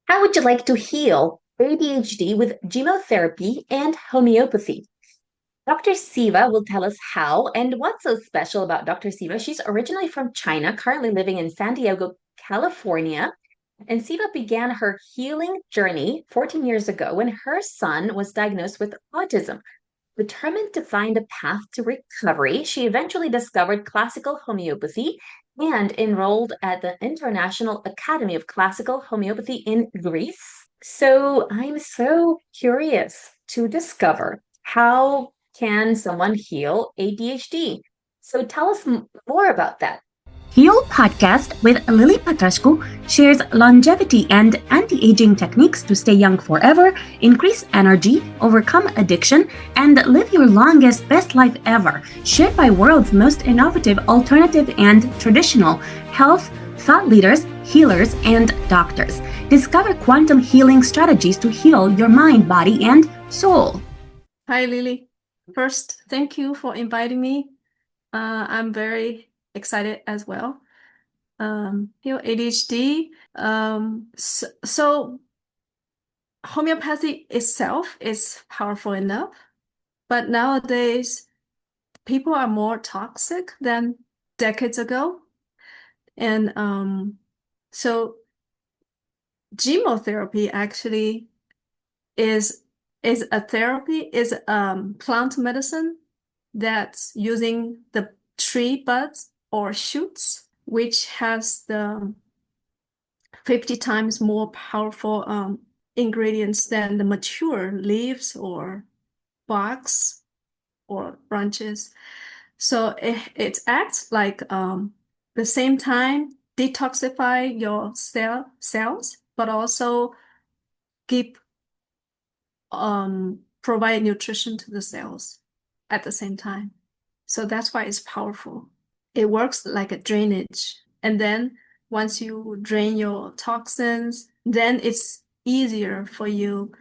How would you like to heal ADHD with Gemotherapy and homeopathy? Dr. Siva will tell us how and what's so special about Dr. Siva. She's originally from China, currently living in San Diego, California. And Siva began her healing journey 14 years ago when her son was diagnosed with autism. Determined to find a path to recovery, she eventually discovered classical homeopathy and enrolled at the International Academy of Classical Homeopathy in Greece. So I'm so curious to discover how can someone heal ADHD? So tell us more about that. Heal podcast with Lily Patrascu shares longevity and anti-aging techniques to stay young forever, increase energy, overcome addiction, and live your longest, best life ever. Shared by world's most innovative, alternative, and traditional health thought leaders, healers, and doctors. Discover quantum healing strategies to heal your mind, body, and soul. Hi, Lily. First, thank you for inviting me. I'm very excited as well. Heal ADHD. So homeopathy itself is powerful enough, but nowadays people are more toxic than decades ago. And so Gemotherapy actually is a therapy, is plant medicine that's using the tree buds or shoots, which has the 50 times more powerful ingredients than the mature leaves or barks or branches. So it acts like the same time detoxify your cells, but also keep provide nutrition to the cells at the same time. So that's why it's powerful. It works like a drainage. And then once you drain your toxins, then it's easier for you,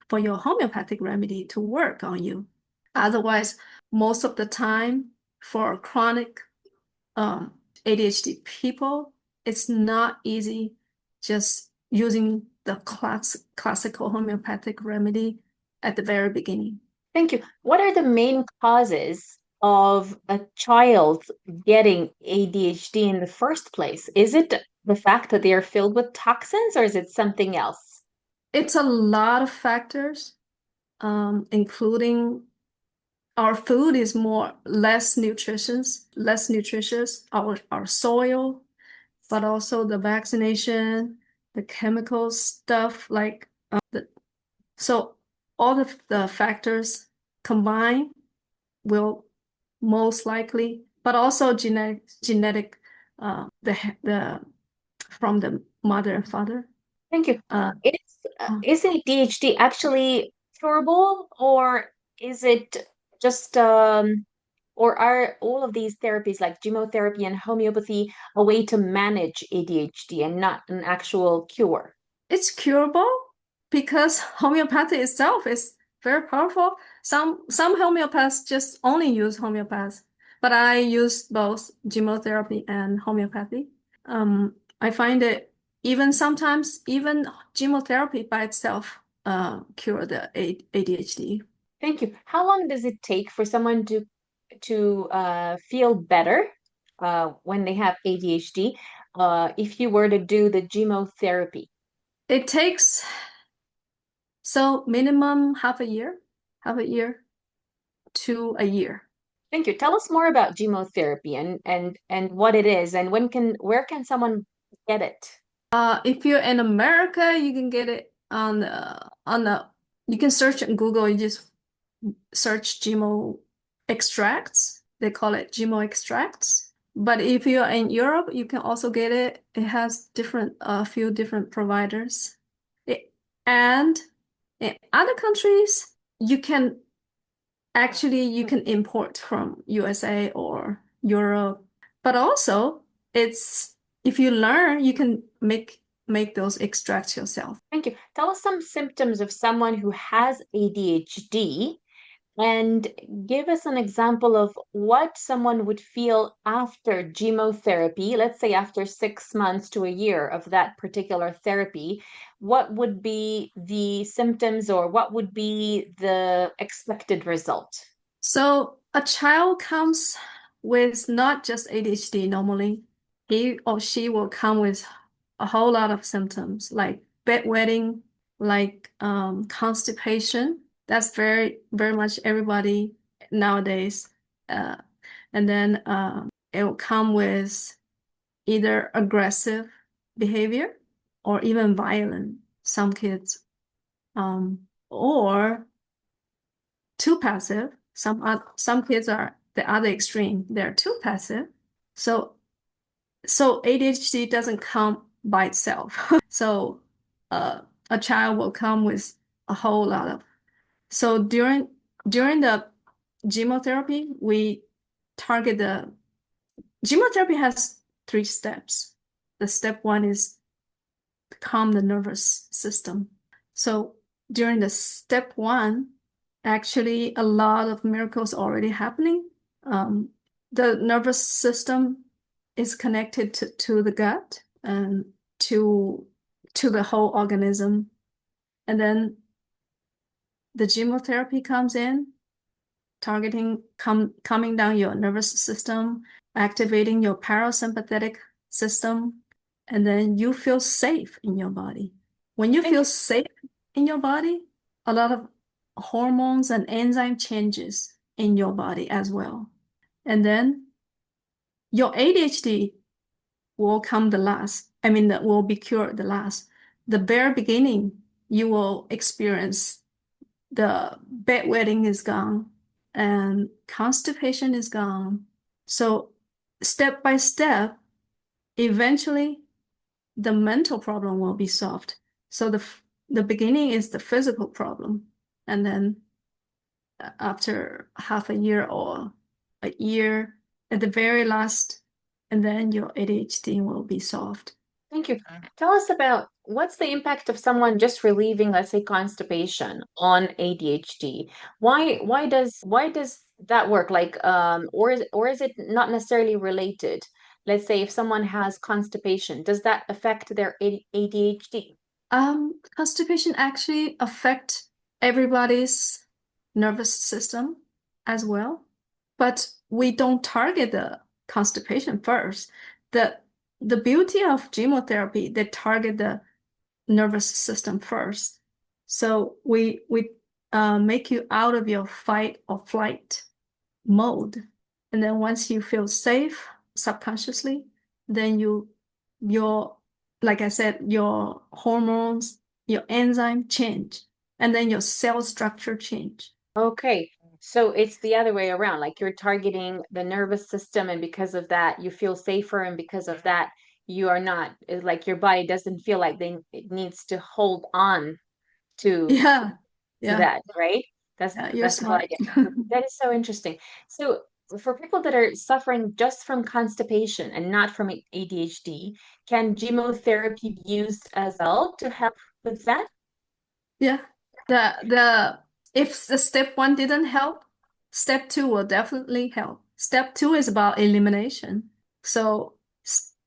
for your homeopathic remedy to work on you. Otherwise, most of the time for chronic ADHD people, it's not easy just using the classical homeopathic remedy at the very beginning. Thank you. What are the main causes of a child getting ADHD in the first place? Is it the fact that they are filled with toxins, or is it something else? It's a lot of factors, including our food is less nutritious, our soil, but also the vaccination, the chemical stuff, like so all of the factors combined will most likely, but also genetic, the from the mother and father. Thank you. Is ADHD actually curable, or is it just or are all of these therapies like Gemotherapy and homeopathy a way to manage ADHD and not an actual cure? It's curable because homeopathy itself is very powerful. Some homeopaths just only use homeopaths, but I use both Gemotherapy and homeopathy. I find it sometimes even Gemotherapy by itself cure the ADHD. Thank you. How long does it take for someone to feel better when they have ADHD if you were to do the Gemotherapy? It takes minimum half a year to a year. Thank you. Tell us more about Gemotherapy and what it is, and where can someone get it? If you're in America, you can get it on the you can search in Google. You just search Gemo extracts. They call it Gemo extracts. But if you're in Europe, you can also get it. It has a few different providers. And in other countries, you can import from USA or Europe. But also, if you learn, you can make those extracts yourself. Thank you. Tell us some symptoms of someone who has ADHD And give us an example of what someone would feel after chemotherapy, let's say after 6 months to a year of that particular therapy. What would be the symptoms or what would be the expected result? So a child comes with not just ADHD normally. He or she will come with a whole lot of symptoms like bedwetting, like constipation. That's very much everybody nowadays. Uh, and then it will come with either aggressive behavior or even violent, some kids, or too passive. Some kids are the other extreme. They're too passive. So ADHD doesn't come by itself. So a child will come with a whole lot of. So during the chemotherapy, we target the chemotherapy has 3 steps. The step one is calm the nervous system. So during the step one, actually a lot of miracles already happening. The nervous system is connected to the gut and to the whole organism. And then the chemotherapy comes in, targeting calming down your nervous system, activating your parasympathetic system, and then you feel safe in your body. When you feel safe in your body, a lot of hormones and enzyme changes in your body as well. And then your ADHD will come the last. I mean, that will be cured the last. The very beginning, you will experience the bedwetting is gone and constipation is gone. So step by step, eventually the mental problem will be solved. So the beginning is the physical problem. And then after half a year or a year, at the very last, and then your ADHD will be solved. Thank you. Tell us about what's the impact of someone just relieving, let's say, constipation on ADHD? Why does that work? Like, or is it not necessarily related? Let's say if someone has constipation, does that affect their ADHD? Constipation actually affect everybody's nervous system as well, but we don't target the constipation first. The beauty of chemotherapy, they target the nervous system first. So we make you out of your fight or flight mode. And then once you feel safe subconsciously, then your like I said, your hormones, your enzyme change, and then your cell structure change. Okay. So it's the other way around. Like you're targeting the nervous system, and because of that, you feel safer, and because of that, you are not, it's like your body doesn't feel like it needs to hold on to Yeah, to yeah, that, right? yeah, you're That's the whole smart. idea. That is so interesting. So for people that are suffering just from constipation and not from ADHD, can chemotherapy be used as well to help with that? Yeah. The if the step one didn't help, step two will definitely help. Step two is about elimination. So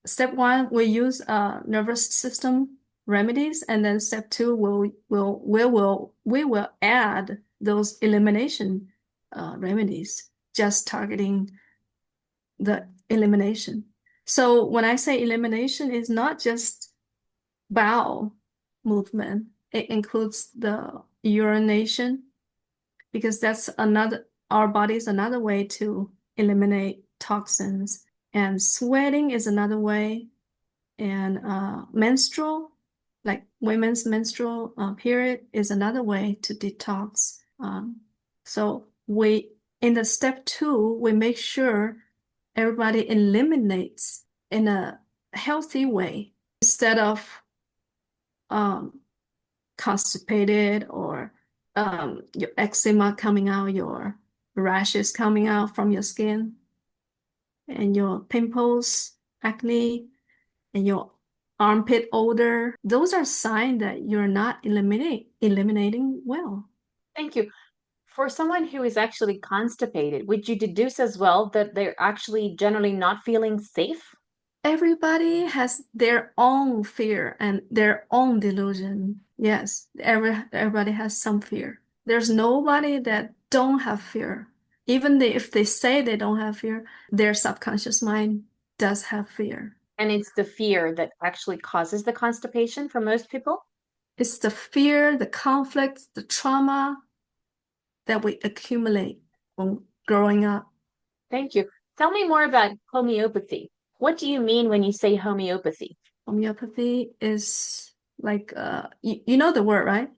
step one we use nervous system remedies, and then step two we will add those elimination remedies, just targeting the elimination. So when I say elimination, it's not just bowel movement. It includes the urination because that's our body's another way to eliminate toxins. And sweating is another way. And like women's menstrual period is another way to detox. So in the step two, we make sure everybody eliminates in a healthy way instead of um, constipated or your eczema coming out, your rashes coming out from your skin, and your pimples, acne, and your armpit odor. Those are signs that you're not eliminating well. Thank you. For someone who is actually constipated, would you deduce as well that they're actually generally not feeling safe? Everybody has their own fear and their own delusion. Yes, everybody has some fear. There's nobody that don't have fear. Even if they say they don't have fear, their subconscious mind does have fear. And it's the fear that actually causes the constipation for most people? It's the fear, the conflict, the trauma that we accumulate when growing up. Thank you. Tell me more about homeopathy. What do you mean when you say homeopathy? Homeopathy is like you know the word, right?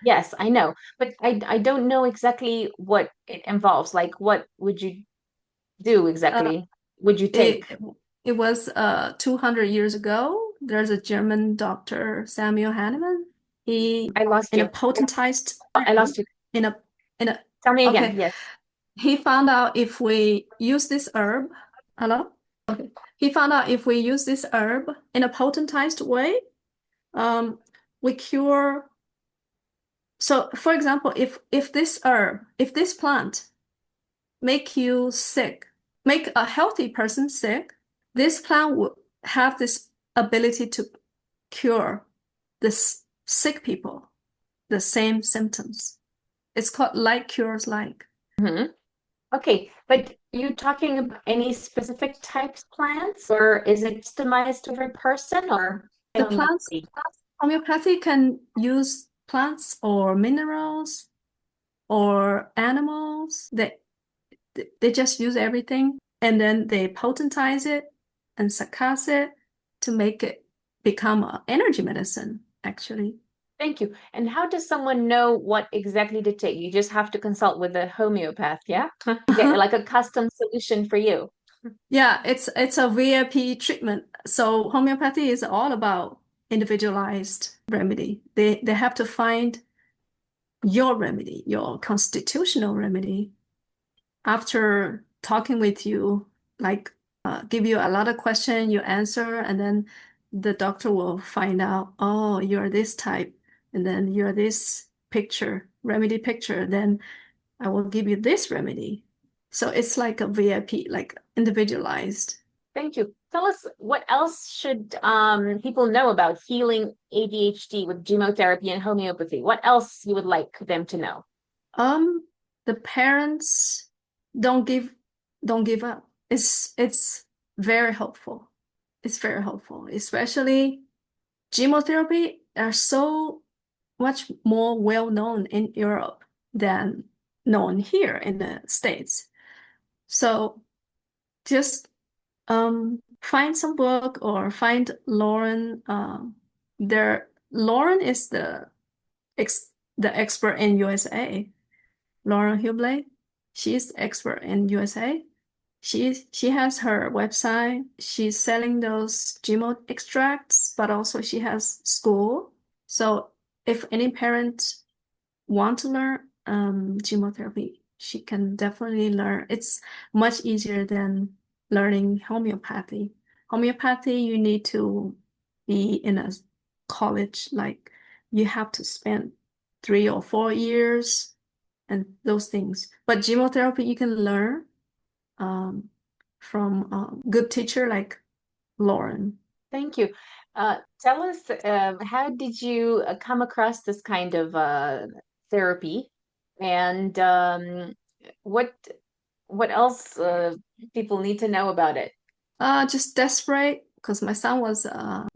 Yes, I know, but I don't know exactly what it involves. Like, what would you do Uh, exactly? Would you it take? it was 200 years ago. There's a German doctor, Samuel Hahnemann. He I lost in a you. potentized I lost you. in a in a Tell me again. okay. Yes. He found out if we use this herb, hello? Okay. He found out if we use this herb in a potentized way, um, we cure. So, for example, if this herb, if this plant make you sick, make a healthy person sick, this plant will have this ability to cure this sick people, the same symptoms. It's called like cures like. Hmm. Okay, but you talking about any specific types of plants, or is it customized to every person, or I The don't know. plants, homeopathy can use plants or minerals or animals. They just use everything and then they potentize it and succuss it to make it become an energy medicine, actually. Thank you. And how does someone know what exactly to take? You just have to consult with a homeopath, yeah? Get like a custom solution for you. Yeah, it's a VIP treatment. So homeopathy is all about individualized remedy. They have to find your remedy, your constitutional remedy after talking with you, like give you a lot of question, you answer, and then the doctor will find out, oh, you're this type, and then you're this picture, remedy picture, then I will give you this remedy. So it's like a VIP, like individualized. Thank you. Tell us what else should people know about healing ADHD with Gemotherapy and homeopathy? What else you would like them to know? Um, the parents don't give don't give up. It's very helpful. It's very helpful, especially Gemotherapy are so much more well known in Europe than known here in the States. So just find some book or find Lauren. Lauren is the expert in USA. Lauren Hubley, she's expert in USA. She has her website. She's selling those GMO extracts, but also she has school. So if any parent want to learn Gemotherapy, she can definitely learn. It's much easier than learning homeopathy. Homeopathy, you need to be in a college, like you have to spend 3 or 4 years and those things. But Gemotherapy, you can learn um, from a good teacher like Lauren. Thank you. Tell us, how did you come across this kind of therapy? And what what else people need to know about it? Just desperate because my son was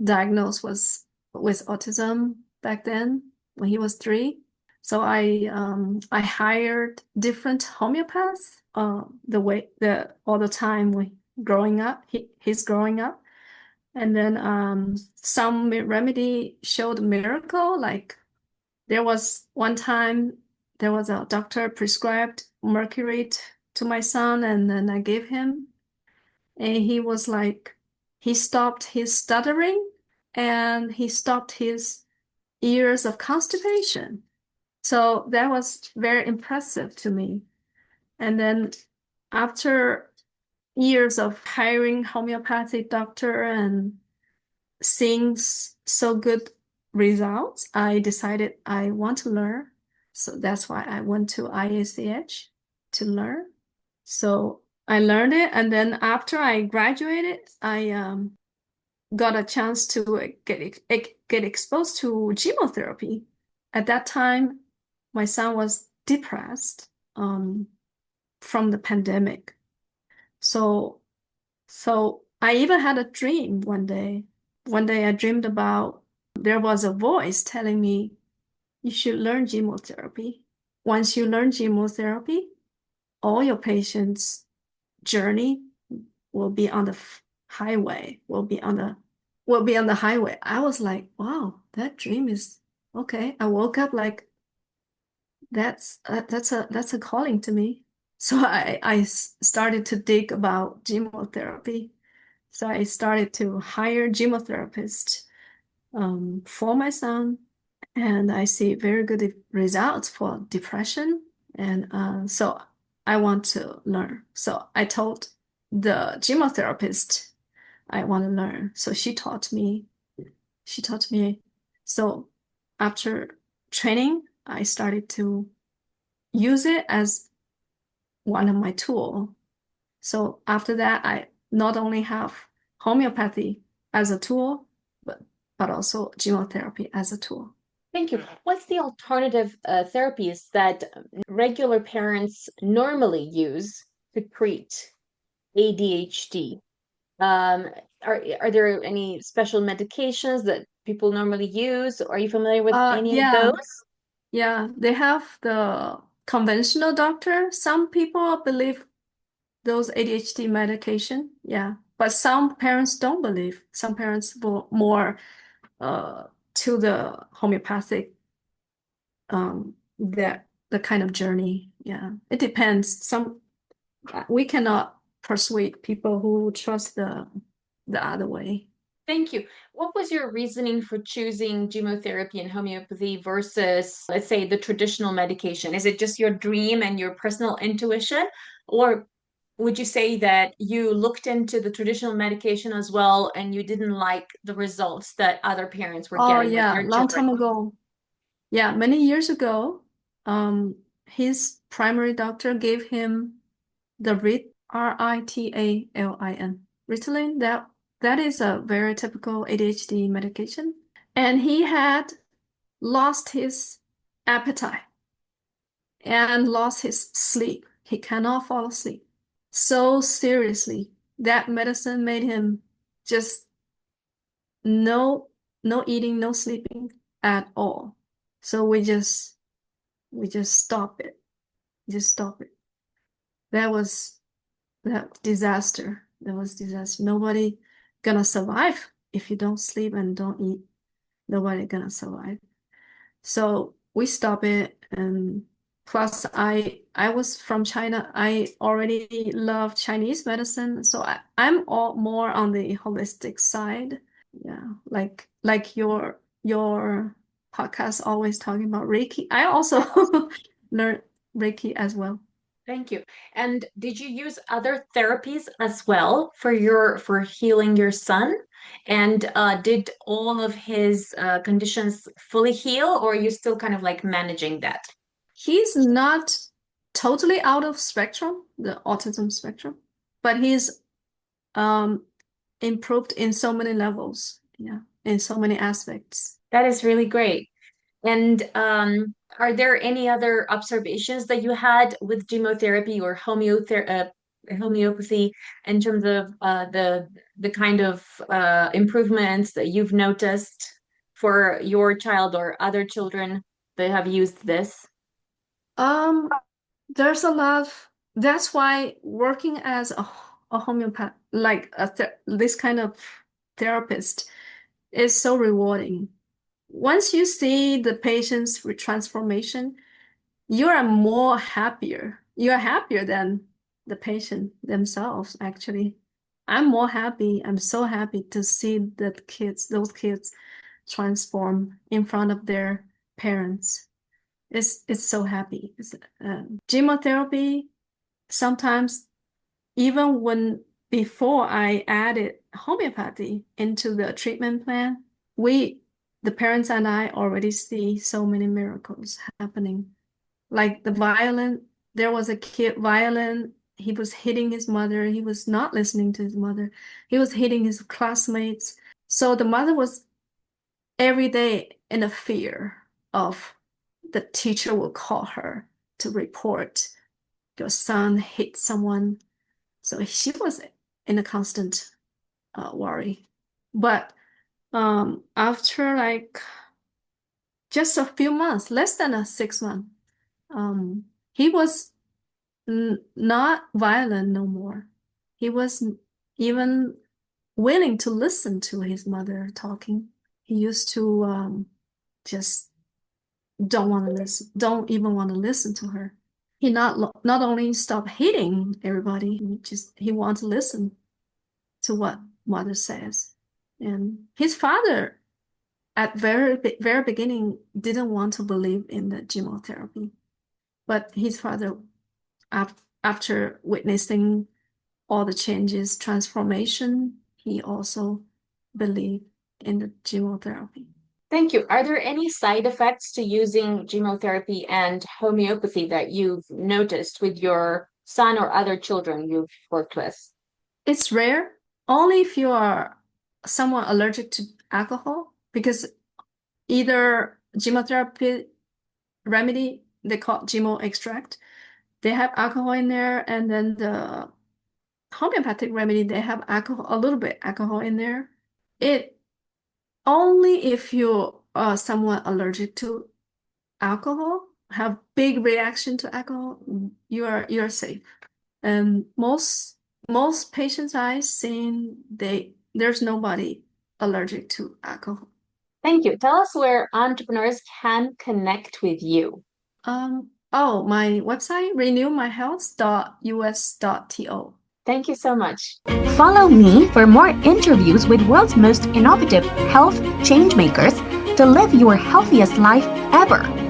diagnosed with autism back then when he was 3. So I hired different homeopaths the all the time when growing up he's growing up, and then some remedy showed miracle. Like there was one time there was a doctor prescribed mercury to my son, and then I gave him, and he was like, he stopped his stuttering and he stopped his years of constipation. So that was very impressive to me. And then after years of hiring homeopathic doctor and seeing so good results, I decided I want to learn. So that's why I went to IACH to learn. So I learned it, and then after I graduated, I got a chance to get exposed to chemotherapy. At that time, my son was depressed from the pandemic. So I even had a dream one day. One day I dreamed about there was a voice telling me, you should learn chemotherapy. Once you learn chemotherapy, all your patients' journey will be on the highway, will be on the highway. I was like, wow, that dream is okay. I woke up like that's a calling to me. So I started to dig about chemotherapy. So I started to hire chemotherapists for my son, and I see very good results for depression. And so I want to learn. So I told the chemotherapist I want to learn. So she taught me. She taught me. So after training, I started to use it as one of my tool. So after that, I not only have homeopathy as a tool, but also chemotherapy as a tool. Thank you. What's the alternative therapies that regular parents normally use to treat ADHD? Um, are there any special medications that people normally use? Are you familiar with any of Yeah, those? yeah, they have the conventional doctor. Some people believe those ADHD medication, yeah, but some parents don't believe. Some parents will more to the homeopathic that the kind of journey. Yeah, it depends. Some we cannot persuade people who trust the other way. Thank you. What was your reasoning for choosing chemotherapy and homeopathy versus, let's say, the traditional medication? Is it just your dream and your personal intuition? Or would you say that you looked into the traditional medication as well and you didn't like the results that other parents were Oh getting with yeah, their long children? time ago. Yeah, many years ago, his primary doctor gave him the Ritalin, Ritalin. That is a very typical ADHD medication, and he had lost his appetite and lost his sleep. He cannot fall asleep. So seriously, that medicine made him just no no eating, no sleeping at all. So we just stop it. Just stop it. That was that disaster. That was disaster. Nobody gonna survive if you don't sleep and don't eat. Nobody gonna survive. So we stop it, and plus I was from China. I already love Chinese medicine, so I'm all more on the holistic side. Yeah, like your podcast always talking about Reiki. I also learned Reiki as well. Thank you. And did you use other therapies as well for healing your son? And did all of his conditions fully heal, or are you still kind of like managing that? He's not totally out of spectrum, the autism spectrum, but he's um improved in so many levels, yeah, in so many aspects. That is really great. And are there any other observations that you had with chemotherapy or homeopathy in terms of the kind of improvements that you've noticed for your child or other children that have used this? Um, there's a lot of, that's why working as a homeopath, like this kind of therapist is so rewarding. Once you see the patient's transformation, you are more happier. You are happier than the patient themselves, actually. I'm more happy. I'm so happy to see those kids transform in front of their parents. It's so happy. Chemotherapy, sometimes even when before I added homeopathy into the treatment plan, the parents and I already see so many miracles happening. like the violent. There was a kid violent. He was hitting his mother. He was not listening to his mother. He was hitting his classmates. So the mother was every day in a fear of the teacher will call her to report your son hit someone. So she was in a constant worry. But after like just a few months, less than 6 months, he was not violent no more. He was even willing to listen to his mother talking. He used to just don't even want to listen to her. He not only stopped hitting everybody, he wants to listen to what mother says. And his father at very beginning didn't want to believe in the Gemotherapy, but his father, after witnessing all the changes, transformation, he also believed in the Gemotherapy. Thank you. Are there any side effects to using Gemotherapy and homeopathy that you've noticed with your son or other children you've worked with? It's rare, only if you are someone allergic to alcohol, because either Gemotherapy remedy, they call it Gemo extract, they have alcohol in there, and then the homeopathic remedy, they have alcohol, a little bit alcohol in there. It only if you are someone allergic to alcohol, have big reaction to alcohol, you're safe. And most patients I've seen, there's nobody allergic to alcohol. Thank you. Tell us where entrepreneurs can connect with you. My website, renewmyhealth.us.to. Thank you so much. Follow me for more interviews with world's most innovative health change makers to live your healthiest life ever.